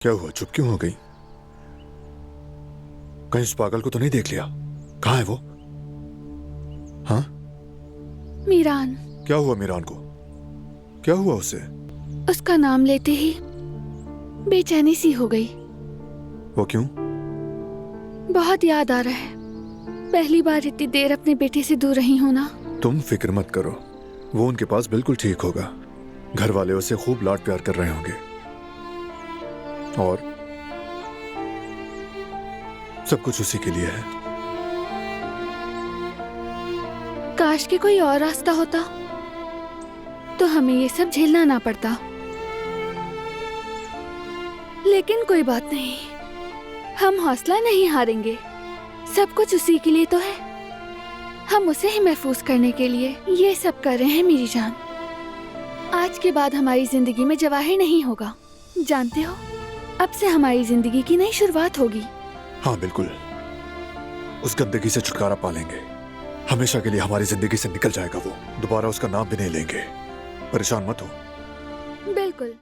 क्या हुआ? चुप क्यों हो गई? कहीं उस पागल को तो नहीं देख लिया? कहाँ है वो? हाँ, मीरान। क्या हुआ मीरान को? क्या हुआ उसे? उसका नाम लेते ही बेचैनी सी हो गई। वो क्यों? बहुत याद आ रहा है। पहली बार इतनी देर अपने बेटे से दूर रही हूं ना। तुम फिक्र मत करो, वो उनके पास बिल्कुल ठीक होगा। घर वाले उसे खूब लाड प्यार कर रहे होंगे और सब कुछ उसी के लिए है। काश के कोई और रास्ता होता तो हमें ये सब झेलना ना पड़ता, लेकिन कोई बात नहीं, हम हौसला नहीं हारेंगे। सब कुछ उसी के लिए तो है, हम उसे ही महफूज करने के लिए ये सब कर रहे हैं मेरी जान। आज के बाद हमारी जिंदगी में जवाहिर नहीं होगा, जानते हो? अब से हमारी जिंदगी की नई शुरुआत होगी। हाँ बिल्कुल, उस गंदगी से छुटकारा पा लेंगे। हमेशा के लिए हमारी जिंदगी से निकल जाएगा वो। दोबारा उसका नाम भी नहीं लेंगे। परेशान मत हो। बिल्कुल।